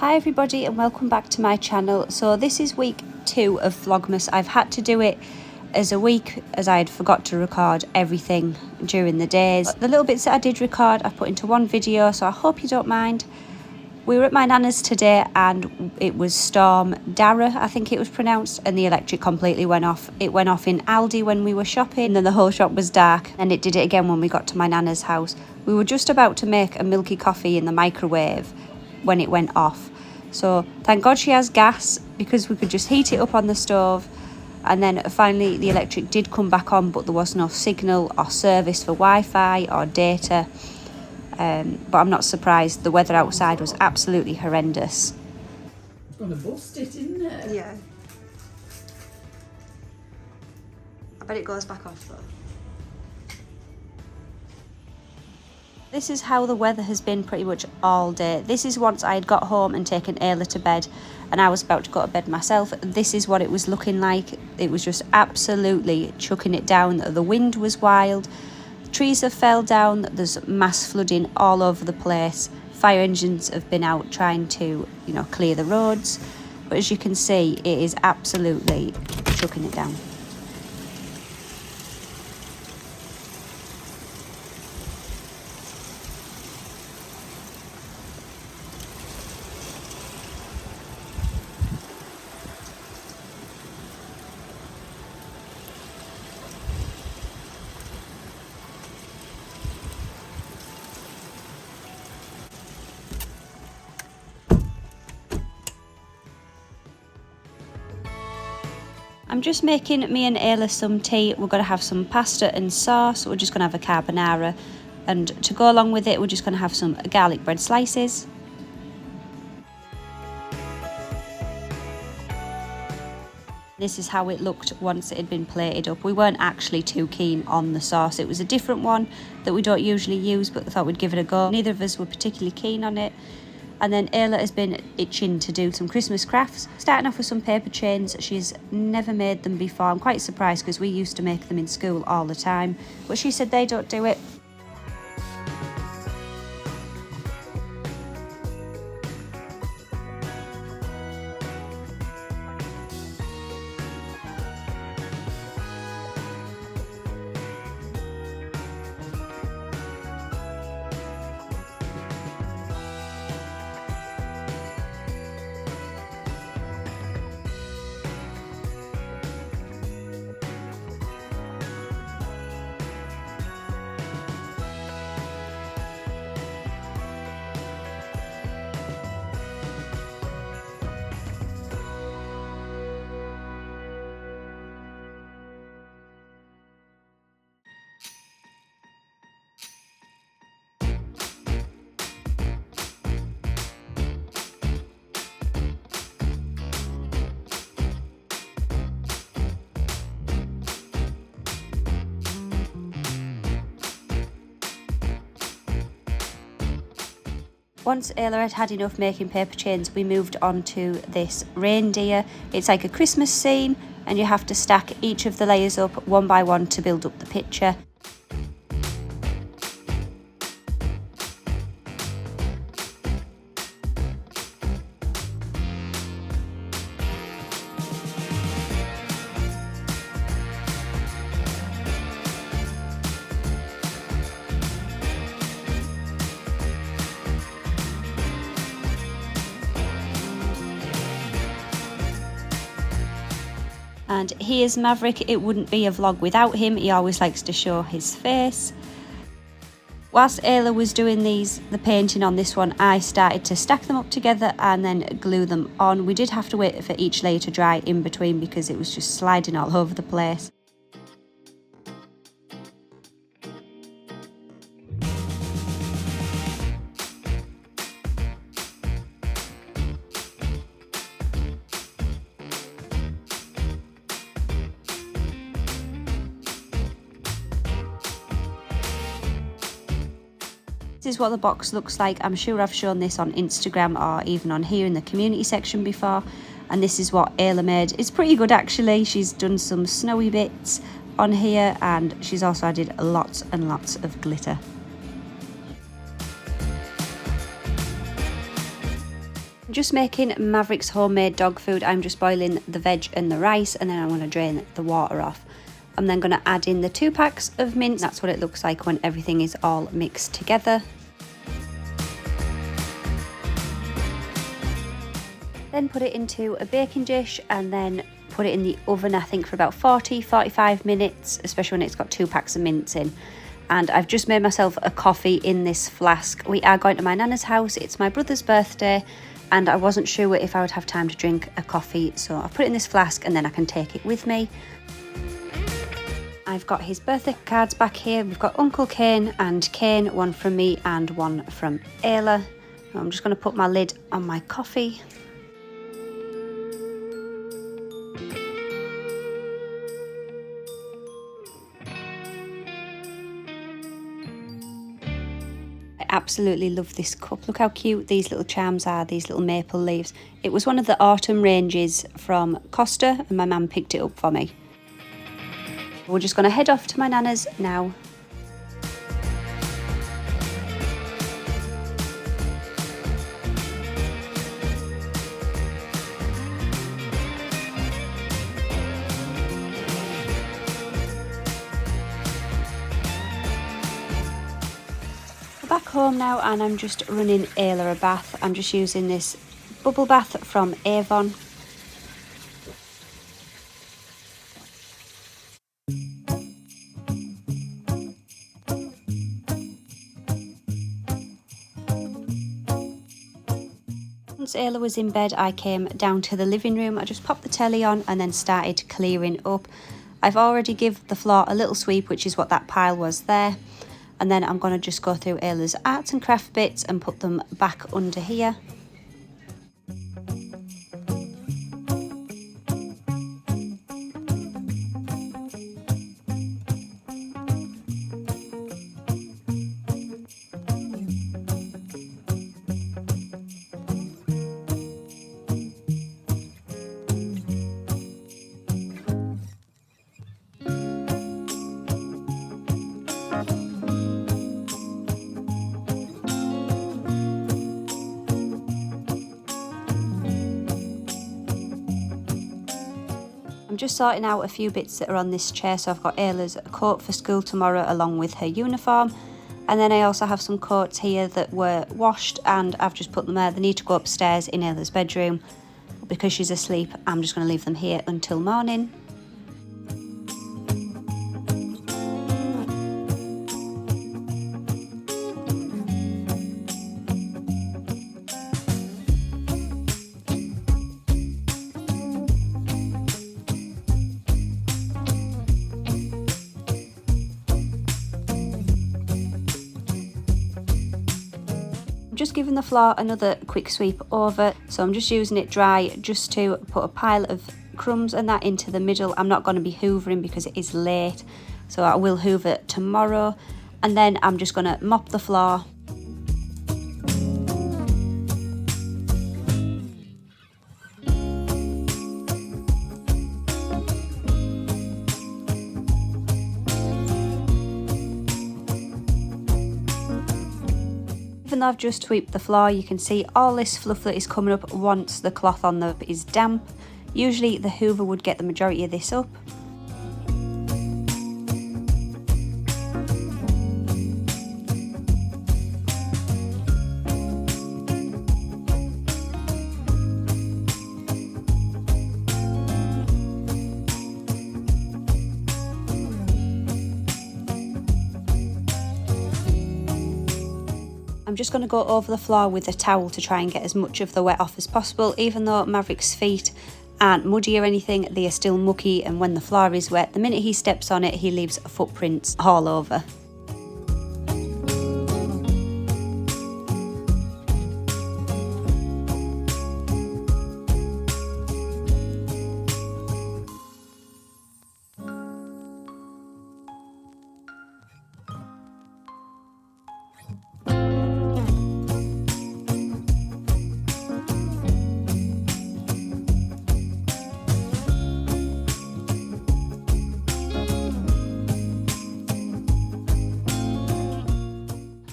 Hi everybody and welcome back to my channel. So this is week 2 of Vlogmas. I've had to do it as a week as I had forgot to record everything during the days. The little bits that I did record I put into one video, so I hope you don't mind. We were at my nana's today and it was Darragh, I think it was pronounced, and the electric completely went off. It went off in Aldi when we were shopping, and then the whole shop was dark, and it did it again when we got to my nana's house. We were just about to make a milky coffee in the microwave when it went off. So thank God she has gas, because we could just heat it up on the stove. And then finally the electric did come back on, but there was no signal or service for Wi-Fi or data. But I'm not surprised. The weather outside was absolutely horrendous. It's gonna bust it, isn't it? Yeah. I bet it goes back off though. This is how the weather has been pretty much all day. This is once I had got home and taken Ayla to bed and I was about to go to bed myself. This is what it was looking like. It was just absolutely chucking it down. The wind was wild. Trees have fell down. There's mass flooding all over the place. Fire engines have been out trying to, clear the roads. But as you can see, it is absolutely chucking it down. I'm just making me and Ayla some tea. We're going to have some pasta and sauce. We're just going to have a carbonara. And to go along with it, we're just going to have some garlic bread slices. This is how it looked once it had been plated up. We weren't actually too keen on the sauce. It was a different one that we don't usually use, but we thought we'd give it a go. Neither of us were particularly keen on it. And then Ayla has been itching to do some Christmas crafts. Starting off with some paper chains. She's never made them before. I'm quite surprised because we used to make them in school all the time. But she said they don't do it. Once Ayla had had enough making paper chains, we moved on to this reindeer. It's like a Christmas scene, and you have to stack each of the layers up one by one to build up the picture. And here's Maverick. It wouldn't be a vlog without him. He always likes to show his face. Whilst Ayla was doing the painting on this one, I started to stack them up together and then glue them on. We did have to wait for each layer to dry in between because it was just sliding all over the place. This is what the box looks like. I'm sure I've shown this on Instagram or even on here in the community section before. And this is what Ayla made. It's pretty good actually. She's done some snowy bits on here and she's also added lots and lots of glitter. I'm just making Maverick's homemade dog food. I'm just boiling the veg and the rice, and then I'm going to drain the water off. I'm then going to add in the 2 packs of mince. That's what it looks like when everything is all mixed together. Then put it into a baking dish and then put it in the oven, I think for about 40-45 minutes, especially when it's got 2 packs of mince in. And I've just made myself a coffee in this flask. We are going to my nana's house. It's my brother's birthday and I wasn't sure if I would have time to drink a coffee, so I've put it in this flask and then I can take it with me. I've got his birthday cards back here. We've got Uncle Kane and Kane, one from me and one from Ayla. I'm just going to put my lid on my coffee. Absolutely love this cup. Look how cute these little charms are, these little maple leaves. It was one of the autumn ranges from Costa and my mum picked it up for me. We're just going to head off to my nana's now. Back home now and I'm just running Ayla a bath. I'm just using this bubble bath from Avon. Once Ayla was in bed, I came down to the living room. I just popped the telly on and then started clearing up. I've already given the floor a little sweep, which is what that pile was there. And then I'm going to just go through Ayla's arts and craft bits and put them back under here. Just sorting out a few bits that are on this chair. So I've got Ayla's coat for school tomorrow along with her uniform, and then I also have some coats here that were washed and I've just put them there. They need to go upstairs in Ayla's bedroom, but because she's asleep I'm just going to leave them here until morning. Just giving the floor another quick sweep over, so I'm just using it dry just to put a pile of crumbs and that into the middle. I'm not going to be hoovering because it is late, so I will hoover tomorrow, and then I'm just going to mop the floor. Even though I've just swept the floor, you can see all this fluff that is coming up once the cloth on the is damp. Usually the hoover would get the majority of this up. I'm just going to go over the floor with a towel to try and get as much of the wet off as possible. Even though Maverick's feet aren't muddy or anything, they are still mucky, and when the floor is wet, the minute he steps on it he leaves footprints all over.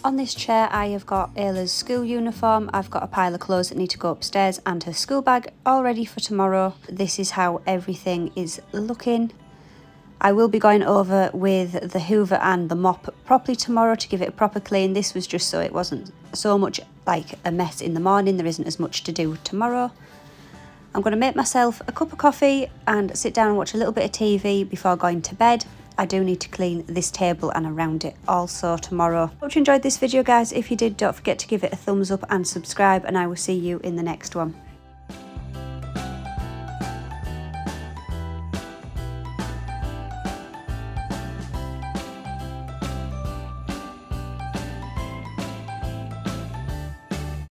On this chair I have got Ayla's school uniform, I've got a pile of clothes that need to go upstairs and her school bag all ready for tomorrow. This is how everything is looking. I will be going over with the hoover and the mop properly tomorrow to give it a proper clean. This was just so it wasn't so much like a mess in the morning. There isn't as much to do tomorrow. I'm going to make myself a cup of coffee and sit down and watch a little bit of TV before going to bed. I do need to clean this table and around it also tomorrow. Hope you enjoyed this video, guys. If you did, don't forget to give it a thumbs up and subscribe, and I will see you in the next one.